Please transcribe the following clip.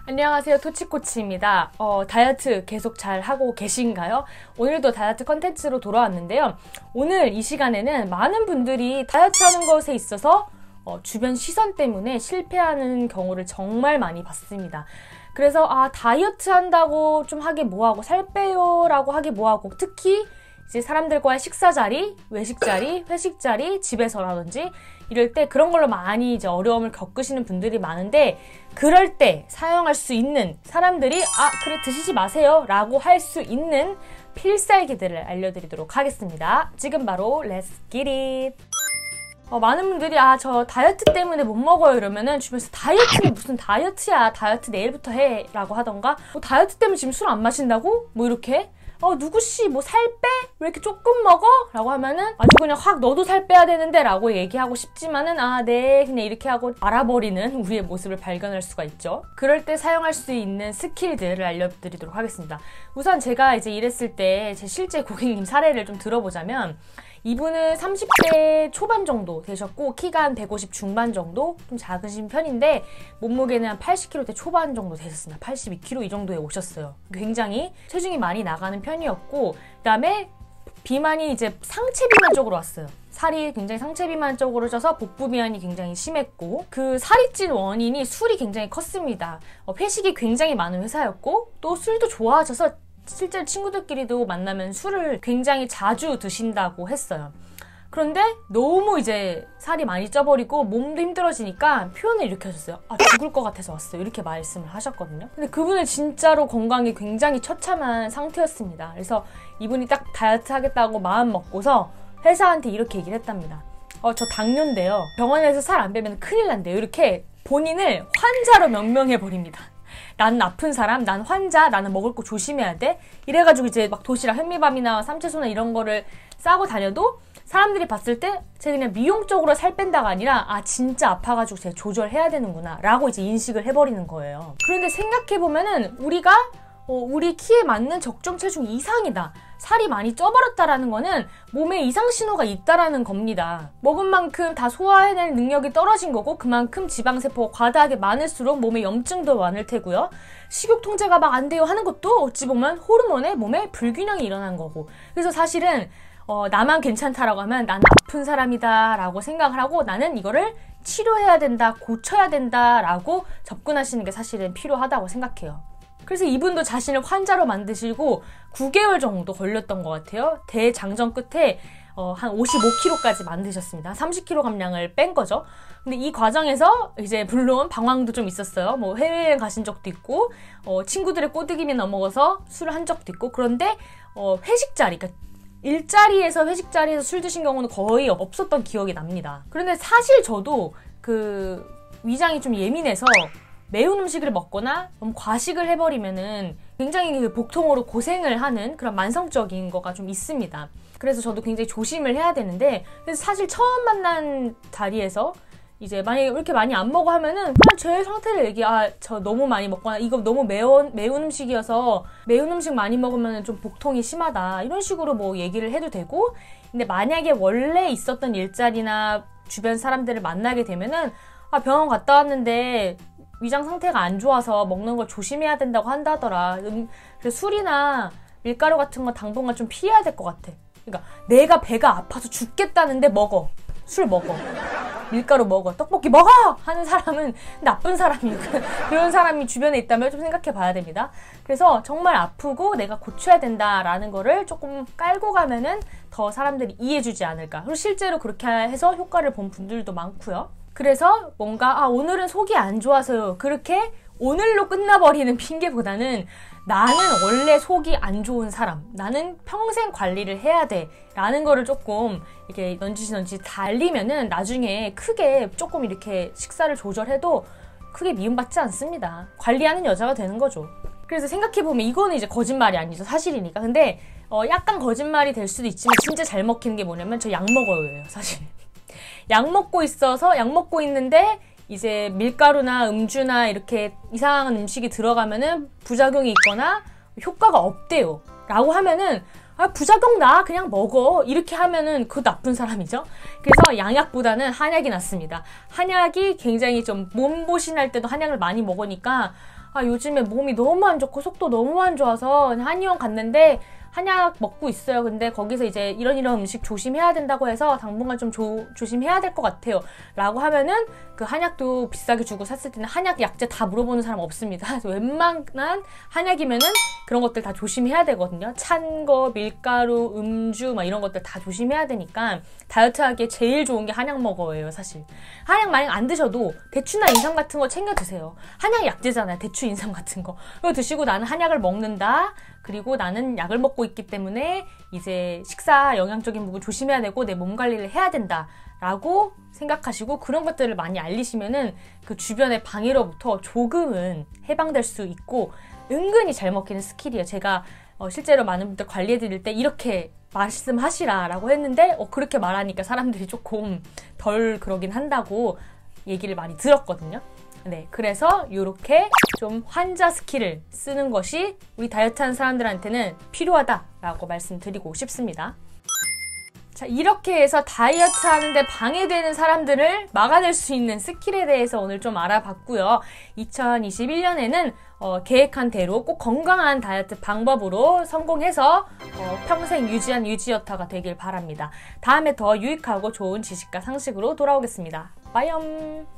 안녕하세요, 토치코치입니다. 다이어트 계속 잘 하고 계신가요? 오늘도 다이어트 컨텐츠로 돌아왔는데요. 오늘 이 시간에는 많은 분들이 다이어트 하는 것에 있어서 주변 시선 때문에 실패하는 경우를 정말 많이 봤습니다. 그래서 다이어트 한다고 좀 하기 뭐하고 살 빼요 라고 하기 뭐하고, 특히 이제 사람들과의 식사 자리, 외식 자리, 회식 자리, 집에서라든지 이럴 때 그런 걸로 많이 이제 어려움을 겪으시는 분들이 많은데, 그럴 때 사용할 수 있는, 사람들이 그래 드시지 마세요 라고 할 수 있는 필살기들을 알려드리도록 하겠습니다. 지금 바로 Let's get it! 많은 분들이 저 다이어트 때문에 못 먹어요 이러면은 주변에서 다이어트는 무슨 다이어트야, 다이어트 내일부터 해 라고 하던가, 다이어트 때문에 지금 술 안 마신다고? 뭐 이렇게 누구씨 뭐 살 빼? 왜 이렇게 조금 먹어? 라고 하면은 아주 그냥 확 너도 살 빼야 되는데 라고 얘기하고 싶지만은 네 그냥 이렇게 하고 알아버리는 우리의 모습을 발견할 수가 있죠. 그럴 때 사용할 수 있는 스킬들을 알려드리도록 하겠습니다. 우선 제가 이제 일했을 때 제 실제 고객님 사례를 좀 들어보자면, 이분은 30대 초반 정도 되셨고 키가 한 150 중반 정도, 좀 작으신 편인데 몸무게는 한 80kg대 초반 정도 되셨습니다. 82kg 이 정도에 오셨어요. 굉장히 체중이 많이 나가는 편이었고, 그 다음에 비만이 이제 상체 비만 쪽으로 왔어요. 살이 굉장히 상체 비만 쪽으로 쪄서 복부 비만이 굉장히 심했고, 그 살이 찐 원인이 술이 굉장히 컸습니다. 회식이 굉장히 많은 회사였고, 또 술도 좋아하셔서 실제로 친구들끼리도 만나면 술을 굉장히 자주 드신다고 했어요. 그런데 너무 이제 살이 많이 쪄버리고 몸도 힘들어지니까 표현을 이렇게 하셨어요. 죽을 것 같아서 왔어요. 이렇게 말씀을 하셨거든요. 근데 그분은 진짜로 건강이 굉장히 처참한 상태였습니다. 그래서 이분이 딱 다이어트 하겠다고 마음 먹고서 회사한테 이렇게 얘기를 했답니다. 저 당뇨인데요. 병원에서 살 안 빼면 큰일 난대요. 이렇게 본인을 환자로 명명해버립니다. 나는 아픈 사람, 난 환자, 나는 먹을 거 조심해야 돼. 이래가지고 이제 막 도시락, 현미밥이나 삼채소나 이런 거를 싸고 다녀도 사람들이 봤을 때 제가 그냥 미용적으로 살 뺀다가 아니라 진짜 아파가지고 제가 조절해야 되는구나 라고 이제 인식을 해버리는 거예요. 그런데 생각해보면은 우리가 우리 키에 맞는 적정 체중 이상이다, 살이 많이 쪄버렸다라는 거는 몸에 이상 신호가 있다라는 겁니다. 먹은 만큼 다 소화해낼 능력이 떨어진 거고, 그만큼 지방세포가 과다하게 많을수록 몸에 염증도 많을 테고요. 식욕 통제가 막 안 돼요 하는 것도 어찌 보면 호르몬의 몸에 불균형이 일어난 거고, 그래서 사실은 나만 괜찮다라고 하면 난 아픈 사람이다 라고 생각을 하고, 나는 이거를 치료해야 된다, 고쳐야 된다 라고 접근하시는 게 사실은 필요하다고 생각해요. 그래서 이분도 자신을 환자로 만드시고 9개월 정도 걸렸던 것 같아요. 대장정 끝에 한 55kg까지 만드셨습니다. 30kg 감량을 뺀 거죠. 근데 이 과정에서 이제 물론 방황도 좀 있었어요. 뭐 해외여행 가신 적도 있고, 친구들의 꼬드김에 넘어가서 술을 한 적도 있고, 그런데 회식 자리, 그러니까 일자리에서 회식 자리에서 술 드신 경우는 거의 없었던 기억이 납니다. 그런데 사실 저도 그 위장이 좀 예민해서 매운 음식을 먹거나 너무 과식을 해버리면은 굉장히 그 복통으로 고생을 하는 그런 만성적인 거가 좀 있습니다. 그래서 저도 굉장히 조심을 해야 되는데, 그래서 사실 처음 만난 자리에서 이제 만약에 이렇게 많이 안 먹어 하면은 그냥 제 상태를 저 너무 많이 먹거나 이거 너무 매운 음식이어서 매운 음식 많이 먹으면 좀 복통이 심하다 이런 식으로 뭐 얘기를 해도 되고, 근데 만약에 원래 있었던 일자리나 주변 사람들을 만나게 되면은 병원 갔다 왔는데 위장 상태가 안 좋아서 먹는 걸 조심해야 된다고 한다더라. 그래서 술이나 밀가루 같은 거 당분간 좀 피해야 될 것 같아. 그러니까 내가 배가 아파서 죽겠다는데 먹어. 술 먹어. 밀가루 먹어. 떡볶이 먹어! 하는 사람은 나쁜 사람이고, 그런 사람이 주변에 있다면 좀 생각해 봐야 됩니다. 그래서 정말 아프고 내가 고쳐야 된다라는 거를 조금 깔고 가면은 더 사람들이 이해해주지 않을까. 그리고 실제로 그렇게 해서 효과를 본 분들도 많고요. 그래서 뭔가 오늘은 속이 안 좋아서요, 그렇게 오늘로 끝나버리는 핑계보다는 나는 원래 속이 안 좋은 사람, 나는 평생 관리를 해야 돼 라는 거를 조금 이렇게 넌지시 달리면은 나중에 크게 조금 이렇게 식사를 조절해도 크게 미움받지 않습니다. 관리하는 여자가 되는 거죠. 그래서 생각해보면 이거는 이제 거짓말이 아니죠, 사실이니까. 근데 약간 거짓말이 될 수도 있지만 진짜 잘 먹히는 게 뭐냐면 저 약 먹어요예요, 사실. 약 먹고 있는데 이제 밀가루나 음주나 이렇게 이상한 음식이 들어가면은 부작용이 있거나 효과가 없대요 라고 하면은 부작용 나 그냥 먹어 이렇게 하면은 그거 나쁜 사람이죠. 그래서 양약보다는 한약이 낫습니다. 한약이 굉장히 좀 몸보신할 때도 한약을 많이 먹으니까 아, 요즘에 몸이 너무 안 좋고 속도 너무 안 좋아서 그냥 한의원 갔는데 한약 먹고 있어요. 근데 거기서 이제 이런 음식 조심해야 된다고 해서 당분간 좀 조심해야 될 것 같아요. 라고 하면은 그 한약도 비싸게 주고 샀을 때는 한약 약재 다 물어보는 사람 없습니다. 그래서 웬만한 한약이면은 그런 것들 다 조심해야 되거든요. 찬 거, 밀가루, 음주 막 이런 것들 다 조심해야 되니까 다이어트하기에 제일 좋은 게 한약 먹어예요, 사실. 한약 만약 안 드셔도 대추나 인삼 같은 거 챙겨 드세요. 한약 약재잖아요, 대추, 인삼 같은 거. 그거 드시고 나는 한약을 먹는다. 그리고 나는 약을 먹고 있기 때문에 이제 식사 영양적인 부분 조심해야 되고 내 몸 관리를 해야 된다 라고 생각하시고 그런 것들을 많이 알리시면은 그 주변의 방해로부터 조금은 해방될 수 있고 은근히 잘 먹히는 스킬이에요. 제가 실제로 많은 분들 관리해 드릴 때 이렇게 말씀하시라 라고 했는데 그렇게 말하니까 사람들이 조금 덜 그러긴 한다고 얘기를 많이 들었거든요. 네, 그래서 이렇게 좀 환자 스킬을 쓰는 것이 우리 다이어트 하는 사람들한테는 필요하다라고 말씀드리고 싶습니다. 자, 이렇게 해서 다이어트 하는데 방해되는 사람들을 막아낼 수 있는 스킬에 대해서 오늘 좀 알아봤고요. 2021년에는 계획한 대로 꼭 건강한 다이어트 방법으로 성공해서 평생 유지한 유지여타가 되길 바랍니다. 다음에 더 유익하고 좋은 지식과 상식으로 돌아오겠습니다. 빠이엄!